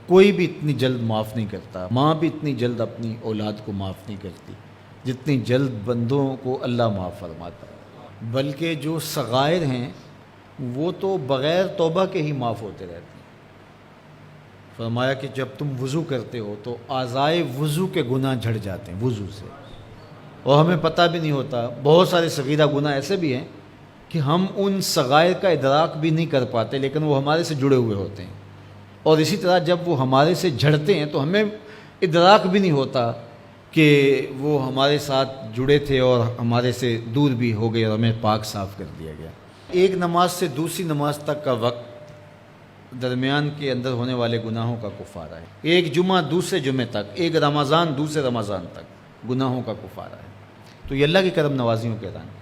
کوئی بھی اتنی جلد معاف نہیں کرتا، ماں بھی اتنی جلد اپنی اولاد کو معاف نہیں کرتی جتنی جلد بندوں کو اللہ معاف فرماتا ہے، بلکہ جو صغائر ہیں وہ تو بغیر توبہ کے ہی معاف ہوتے رہتے ہیں۔ فرمایا کہ جب تم وضو کرتے ہو تو اعضائے وضو کے گناہ جھڑ جاتے ہیں وضو سے، اور ہمیں پتہ بھی نہیں ہوتا۔ بہت سارے صغیرہ گناہ ایسے بھی ہیں کہ ہم ان صغائر کا ادراک بھی نہیں کر پاتے، لیکن وہ ہمارے سے جڑے ہوئے ہوتے ہیں، اور اسی طرح جب وہ ہمارے سے جھڑتے ہیں تو ہمیں ادراک بھی نہیں ہوتا کہ وہ ہمارے ساتھ جڑے تھے اور ہمارے سے دور بھی ہو گئے اور ہمیں پاک صاف کر دیا گیا۔ ایک نماز سے دوسری نماز تک کا وقت درمیان کے اندر ہونے والے گناہوں کا کفارہ ہے۔ ایک جمعہ دوسرے جمعے تک، ایک رمضان دوسرے رمضان تک گناہوں کا کفارہ ہے۔ تو یہ اللہ کی کرم نوازیوں کے رنگ ہے۔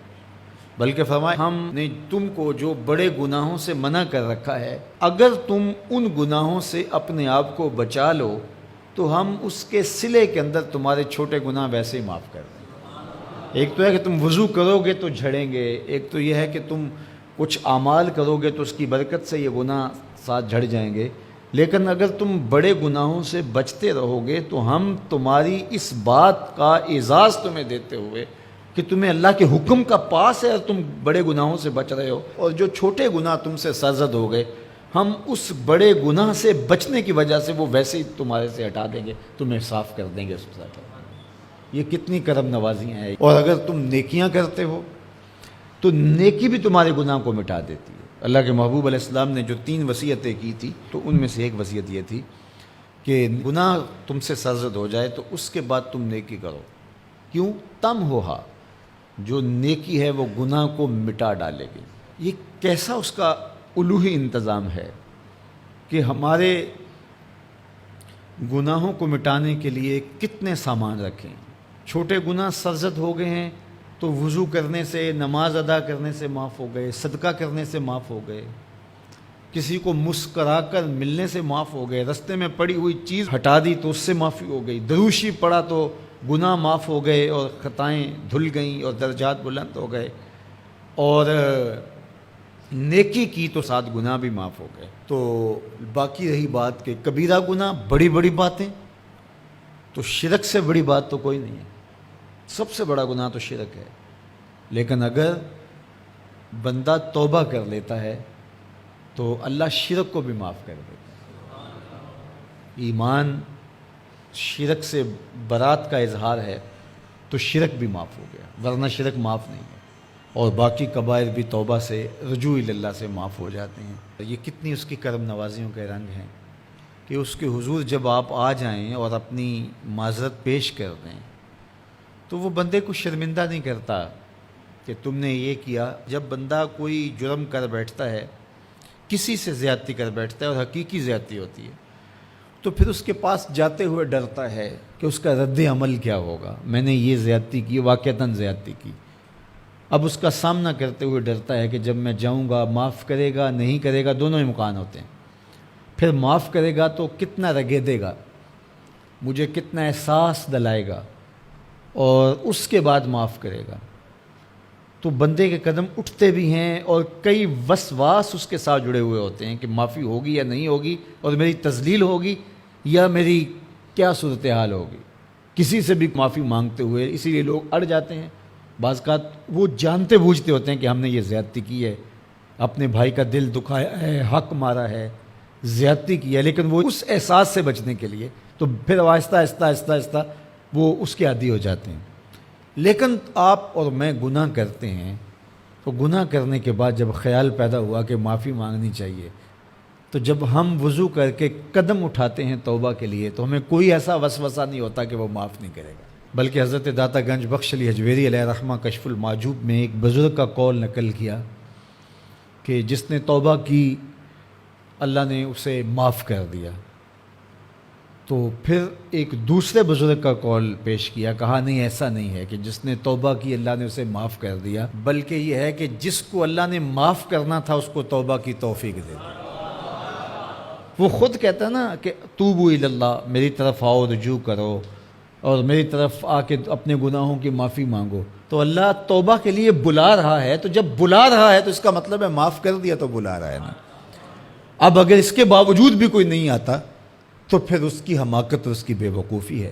بلکہ فرمایا ہم نے تم کو جو بڑے گناہوں سے منع کر رکھا ہے، اگر تم ان گناہوں سے اپنے آپ کو بچا لو تو ہم اس کے صلے کے اندر تمہارے چھوٹے گناہ ویسے ہی معاف کر دیں۔ ایک تو ہے کہ تم وضو کرو گے تو جھڑیں گے، ایک تو یہ ہے کہ تم کچھ اعمال کرو گے تو اس کی برکت سے یہ گناہ ساتھ جھڑ جائیں گے، لیکن اگر تم بڑے گناہوں سے بچتے رہو گے تو ہم تمہاری اس بات کا اعزاز تمہیں دیتے ہوئے کہ تمہیں اللہ کے حکم کا پاس ہے اور تم بڑے گناہوں سے بچ رہے ہو، اور جو چھوٹے گناہ تم سے سرزد ہو گئے ہم اس بڑے گناہ سے بچنے کی وجہ سے وہ ویسے ہی تمہارے سے ہٹا دیں گے، تمہیں صاف کر دیں گے اس طرح۔ یہ کتنی کرم نوازیاں ہیں۔ اور اگر تم نیکیاں کرتے ہو تو نیکی بھی تمہارے گناہ کو مٹا دیتی ہے۔ اللہ کے محبوب علیہ السلام نے جو 3 وصیتیں کی تھی تو ان میں سے ایک وصیت یہ تھی کہ گناہ تم سے سرزد ہو جائے تو اس کے بعد تم نیکی کرو، کیوں؟ تم ہوہا، جو نیکی ہے وہ گناہ کو مٹا ڈالے گی۔ یہ کیسا اس کا الوہی انتظام ہے کہ ہمارے گناہوں کو مٹانے کے لیے کتنے سامان رکھیں۔ چھوٹے گناہ سرزد ہو گئے ہیں تو وضو کرنے سے، نماز ادا کرنے سے معاف ہو گئے، صدقہ کرنے سے معاف ہو گئے، کسی کو مسکرا کر ملنے سے معاف ہو گئے، رستے میں پڑی ہوئی چیز ہٹا دی تو اس سے معافی ہو گئی، دروشی پڑا تو گناہ معاف ہو گئے اور خطائیں دھل گئیں اور درجات بلند ہو گئے، اور نیکی کی تو ساتھ گناہ بھی معاف ہو گئے۔ تو باقی رہی بات کہ کبیرہ گناہ، بڑی بڑی باتیں، تو شرک سے بڑی بات تو کوئی نہیں ہے، سب سے بڑا گناہ تو شرک ہے، لیکن اگر بندہ توبہ کر لیتا ہے تو اللہ شرک کو بھی معاف کر دیتا ہے۔ ایمان شرک سے برات کا اظہار ہے تو شرک بھی معاف ہو گیا، ورنہ شرک معاف نہیں ہے، اور باقی کبائر بھی توبہ سے، رجوع اللہ سے معاف ہو جاتے ہیں۔ یہ کتنی اس کی کرم نوازیوں کے رنگ ہیں کہ اس کے حضور جب آپ آ جائیں اور اپنی معذرت پیش کر دیں تو وہ بندے کو شرمندہ نہیں کرتا کہ تم نے یہ کیا۔ جب بندہ کوئی جرم کر بیٹھتا ہے، کسی سے زیادتی کر بیٹھتا ہے اور حقیقی زیادتی ہوتی ہے، تو پھر اس کے پاس جاتے ہوئے ڈرتا ہے کہ اس کا رد عمل کیا ہوگا، میں نے یہ زیادتی کی، واقعتاً زیادتی کی۔ اب اس کا سامنا کرتے ہوئے ڈرتا ہے کہ جب میں جاؤں گا معاف کرے گا نہیں کرے گا، دونوں امکان ہوتے ہیں۔ پھر معاف کرے گا تو کتنا رگیدے گا، مجھے کتنا احساس دلائے گا، اور اس کے بعد معاف کرے گا تو بندے کے قدم اٹھتے بھی ہیں، اور کئی وسواس اس کے ساتھ جڑے ہوئے ہوتے ہیں کہ معافی ہوگی یا نہیں ہوگی، اور میری تذلیل ہوگی یا میری کیا صورتحال ہوگی۔ کسی سے بھی معافی مانگتے ہوئے اسی لیے لوگ اڑ جاتے ہیں۔ بعض اوقات وہ جانتے بوجھتے ہوتے ہیں کہ ہم نے یہ زیادتی کی ہے، اپنے بھائی کا دل دکھایا ہے، حق مارا ہے، زیادتی کی ہے، لیکن وہ اس احساس سے بچنے کے لیے تو پھر آہستہ آہستہ آہستہ آہستہ وہ اس کے عادی ہو جاتے ہیں۔ لیکن آپ اور میں گناہ کرتے ہیں تو گناہ کرنے کے بعد جب خیال پیدا ہوا کہ معافی مانگنی چاہیے، تو جب ہم وضو کر کے قدم اٹھاتے ہیں توبہ کے لیے تو ہمیں کوئی ایسا وسوسہ نہیں ہوتا کہ وہ معاف نہیں کرے گا۔ بلکہ حضرت داتا گنج بخش علی حجویری علیہ رحمہ کشف المعجوب میں ایک بزرگ کا قول نقل کیا کہ جس نے توبہ کی اللہ نے اسے معاف کر دیا۔ تو پھر ایک دوسرے بزرگ کا قول پیش کیا، کہا نہیں ایسا نہیں ہے کہ جس نے توبہ کی اللہ نے اسے معاف کر دیا، بلکہ یہ ہے کہ جس کو اللہ نے معاف کرنا تھا اس کو توبہ کی توفیق دے دی۔ وہ خود کہتا ہے نا کہ توبوا الی اللہ، میری طرف آؤ، رجوع کرو اور میری طرف آ کے اپنے گناہوں کی معافی مانگو، تو اللہ توبہ کے لیے بلا رہا ہے۔ تو جب بلا رہا ہے تو اس کا مطلب ہے معاف کر دیا تو بلا رہا ہے نا۔ اب اگر اس کے باوجود بھی کوئی نہیں آتا تو پھر اس کی حماقت اور اس کی بے وقوفی ہے۔